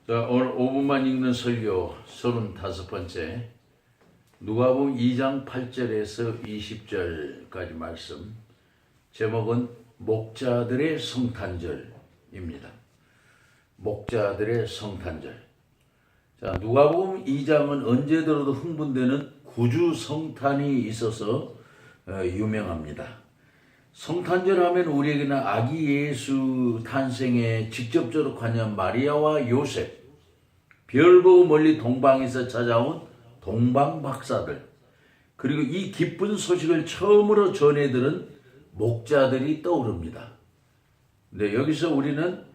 자, 오늘 5분만 읽는 설교 35번째 누가복음 2장 8절에서 20절까지 말씀. 제목은 목자들의 성탄절입니다. 목자들의 성탄절. 자, 누가복음 2장은 언제 들어도 흥분되는 구주 성탄이 있어서 유명합니다. 성탄절 하면 우리에게는 아기 예수 탄생에 직접적으로 관여한 마리아와 요셉, 별 보고 멀리 동방에서 찾아온 동방박사들, 그리고 이 기쁜 소식을 처음으로 전해들은 목자들이 떠오릅니다. 근데 여기서 우리는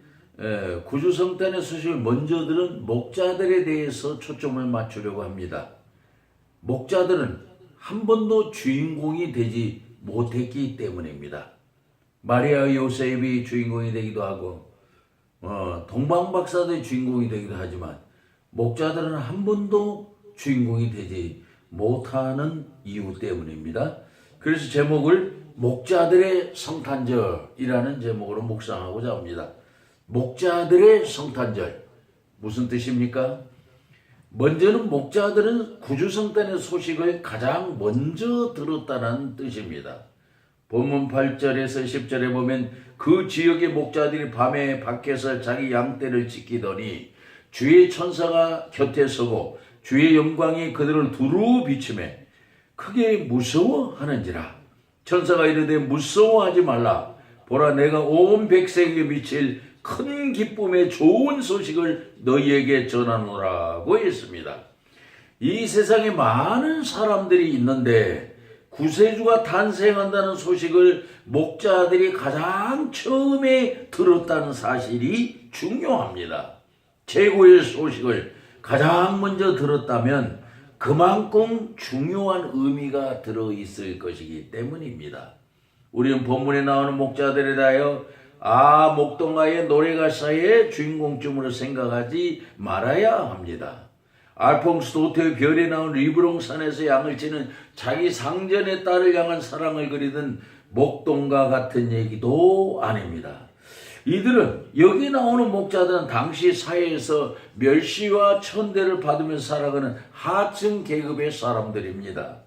구주 성탄의 소식을 먼저 들은 목자들에 대해서 초점을 맞추려고 합니다. 목자들은 한 번도 주인공이 되지 못했기 때문입니다. 마리아 요셉이 주인공이 되기도 하고 동방박사들이 주인공이 되기도 하지만 목자들은 한 번도 주인공이 되지 못하는 이유 때문입니다. 그래서 제목을 목자들의 성탄절이라는 제목으로 묵상하고자 합니다. 목자들의 성탄절, 무슨 뜻입니까? 먼저는 목자들은 구주성탄의 소식을 가장 먼저 들었다는 뜻입니다. 본문 8절에서 10절에 보면 그 지역의 목자들이 밤에 밖에서 자기 양떼를 지키더니 주의 천사가 곁에 서고 주의 영광이 그들을 두루 비추매 크게 무서워하는지라. 천사가 이르되 무서워하지 말라. 보라, 내가 온 백성에게 미칠 큰 기쁨의 좋은 소식을 너희에게 전하노라고 했습니다. 이 세상에 많은 사람들이 있는데 구세주가 탄생한다는 소식을 목자들이 가장 처음에 들었다는 사실이 중요합니다. 최고의 소식을 가장 먼저 들었다면 그만큼 중요한 의미가 들어있을 것이기 때문입니다. 우리는 본문에 나오는 목자들에 대하여 목동가의 노래가사의 주인공쯤으로 생각하지 말아야 합니다. 알퐁스 도테의 별에 나온 리브롱산에서 양을 치는 자기 상전의 딸을 향한 사랑을 그리던 목동가 같은 얘기도 아닙니다. 이들은, 여기 나오는 목자들은 당시 사회에서 멸시와 천대를 받으면서 살아가는 하층 계급의 사람들입니다.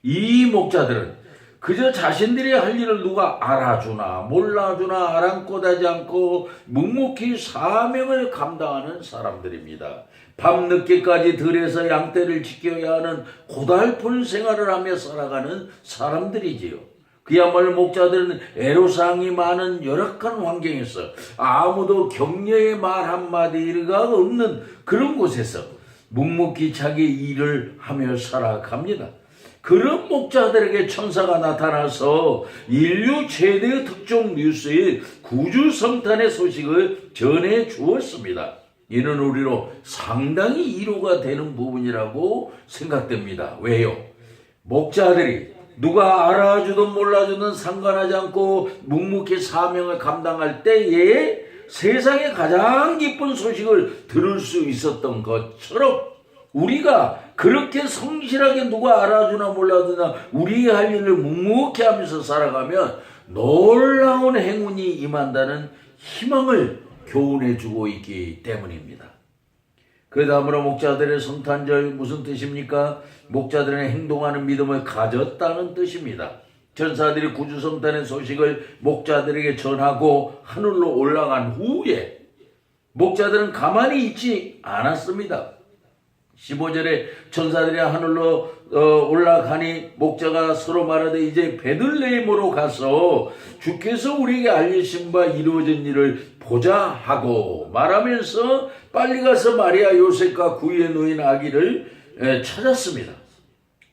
이 목자들은 그저 자신들이 할 일을 누가 알아주나 몰라주나 아랑곳하지 않고 묵묵히 사명을 감당하는 사람들입니다. 밤늦게까지 들에서 양떼를 지켜야 하는 고달픈 생활을 하며 살아가는 사람들이지요. 그야말로 목자들은 애로사항이 많은 열악한 환경에서 아무도 격려의 말 한마디가 없는 그런 곳에서 묵묵히 자기 일을 하며 살아갑니다. 그런 목자들에게 천사가 나타나서 인류 최대의 특종 뉴스인 구주 성탄의 소식을 전해 주었습니다. 이는 우리로 상당히 이로가 되는 부분이라고 생각됩니다. 왜요? 목자들이 누가 알아주든 몰라주든 상관하지 않고 묵묵히 사명을 감당할 때에 세상에 가장 기쁜 소식을 들을 수 있었던 것처럼 우리가 그렇게 성실하게 누가 알아주나 몰라주나 우리의 할 일을 묵묵히 하면서 살아가면 놀라운 행운이 임한다는 희망을 교훈해주고 있기 때문입니다. 그 다음으로 목자들의 성탄절 무슨 뜻입니까? 목자들은 행동하는 믿음을 가졌다는 뜻입니다. 천사들이 구주 성탄의 소식을 목자들에게 전하고 하늘로 올라간 후에 목자들은 가만히 있지 않았습니다. 15절에 천사들이 하늘로 올라가니 목자가 서로 말하되 이제 베들레헴으로 가서 주께서 우리에게 알리신 바 이루어진 일을 보자 하고 말하면서 빨리 가서 마리아 요셉과 구유에 놓인 아기를 찾았습니다.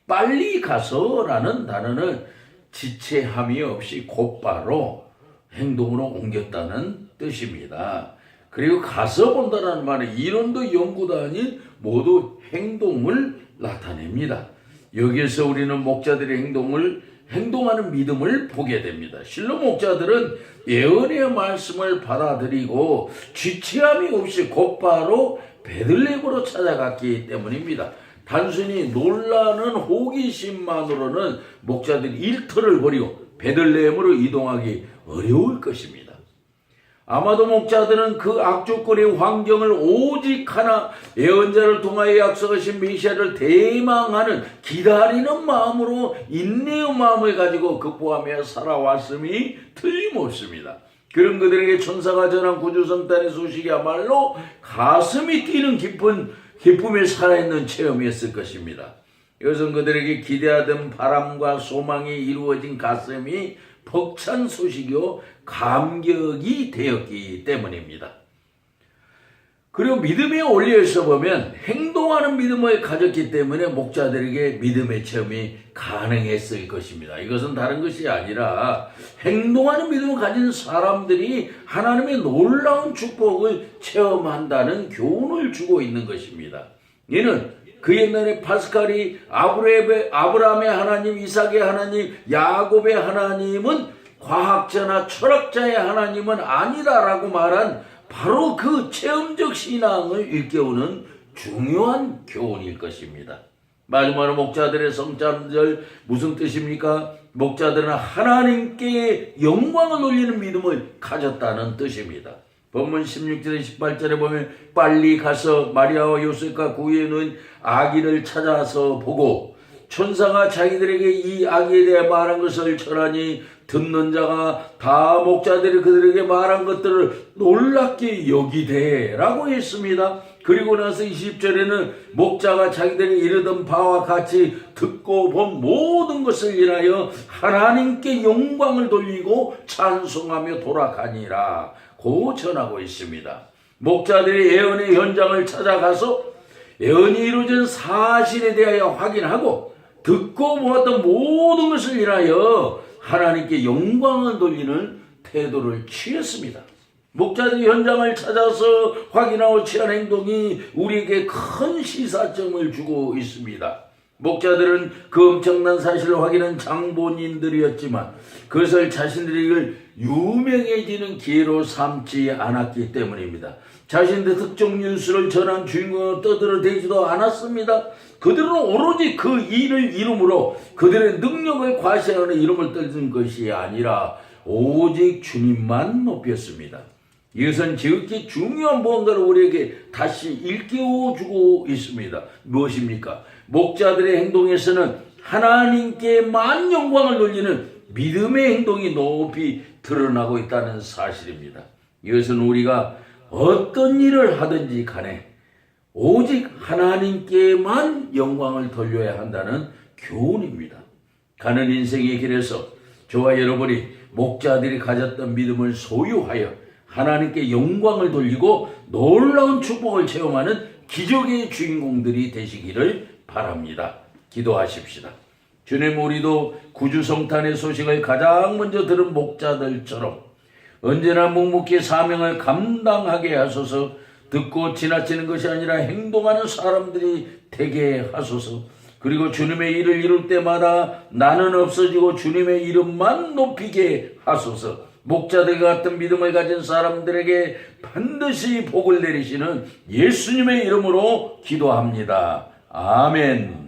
빨리 가서라는 단어는 지체함이 없이 곧바로 행동으로 옮겼다는 뜻입니다. 그리고 가서 본다는 말은 이론도 연구도 아닌 모두 행동을 나타냅니다. 여기에서 우리는 목자들의 행동하는 믿음을 보게 됩니다. 실로 목자들은 예언의 말씀을 받아들이고 지체함이 없이 곧바로 베들레헴으로 찾아갔기 때문입니다. 단순히 놀라는 호기심만으로는 목자들이 일터를 버리고 베들레헴으로 이동하기 어려울 것입니다. 아마도 목자들은 그 악조건의 환경을 오직 하나 예언자를 통하여 약속하신 메시아를 대망하는 기다리는 마음으로 인내의 마음을 가지고 극복하며 살아왔음이 틀림없습니다. 그런 그들에게 천사가 전한 구주성탄의 소식이야말로 가슴이 뛰는 기쁨에 살아있는 체험이었을 것입니다. 이것은 그들에게 기대하던 바람과 소망이 이루어진 가슴이 벅찬 소식이요 감격이 되었기 때문입니다. 그리고 믿음의 원리에서 보면 행동하는 믿음을 가졌기 때문에 목자들에게 믿음의 체험이 가능했을 것입니다. 이것은 다른 것이 아니라 행동하는 믿음을 가진 사람들이 하나님의 놀라운 축복을 체험한다는 교훈을 주고 있는 것입니다. 이는 그 옛날에 파스칼이 아브라함의 하나님, 이삭의 하나님, 야곱의 하나님은 과학자나 철학자의 하나님은 아니다라고 말한 바로 그 체험적 신앙을 일깨우는 중요한 교훈일 것입니다. 마지막으로 목자들의 성찬절 무슨 뜻입니까? 목자들은 하나님께 영광을 돌리는 믿음을 가졌다는 뜻입니다. 본문 16절에 18절에 보면 빨리 가서 마리아와 요셉과 구유에 놓인 아기를 찾아서 보고 천사가 자기들에게 이 아기에 대해 말한 것을 전하니 듣는 자가 다 목자들이 그들에게 말한 것들을 놀랍게 여기되라고 했습니다. 그리고 나서 20절에는 목자가 자기들이 이르던 바와 같이 듣고 본 모든 것을 인하여 하나님께 영광을 돌리고 찬송하며 돌아가니라 고 전하고 있습니다. 목자들이 예언의 현장을 찾아가서 예언이 이루어진 사실에 대하여 확인하고 듣고 보았던 모든 것을 인하여 하나님께 영광을 돌리는 태도를 취했습니다. 목자들이 현장을 찾아서 확인하고 취한 행동이 우리에게 큰 시사점을 주고 있습니다. 목자들은 그 엄청난 사실을 확인한 장본인들이었지만 그것을 자신들이 유명해지는 기회로 삼지 않았기 때문입니다. 자신들 특정 뉴스를 전한 주인공으로 떠들어대지도 않았습니다. 그들은 오로지 그 일을 이름으로 그들의 능력을 과시하는 이름을 떠든 것이 아니라 오직 주님만 높였습니다. 이것은 지극히 중요한 무언가를 우리에게 다시 일깨워주고 있습니다. 무엇입니까? 목자들의 행동에서는 하나님께만 영광을 돌리는 믿음의 행동이 높이 드러나고 있다는 사실입니다. 이것은 우리가 어떤 일을 하든지 간에 오직 하나님께만 영광을 돌려야 한다는 교훈입니다. 가는 인생의 길에서 저와 여러분이 목자들이 가졌던 믿음을 소유하여 하나님께 영광을 돌리고 놀라운 축복을 체험하는 기적의 주인공들이 되시기를 바랍니다. 기도하십시다. 주님, 우리도 구주성탄의 소식을 가장 먼저 들은 목자들처럼 언제나 묵묵히 사명을 감당하게 하소서. 듣고 지나치는 것이 아니라 행동하는 사람들이 되게 하소서. 그리고 주님의 일을 이룰 때마다 나는 없어지고 주님의 이름만 높이게 하소서. 목자들 같은 믿음을 가진 사람들에게 반드시 복을 내리시는 예수님의 이름으로 기도합니다. 아멘.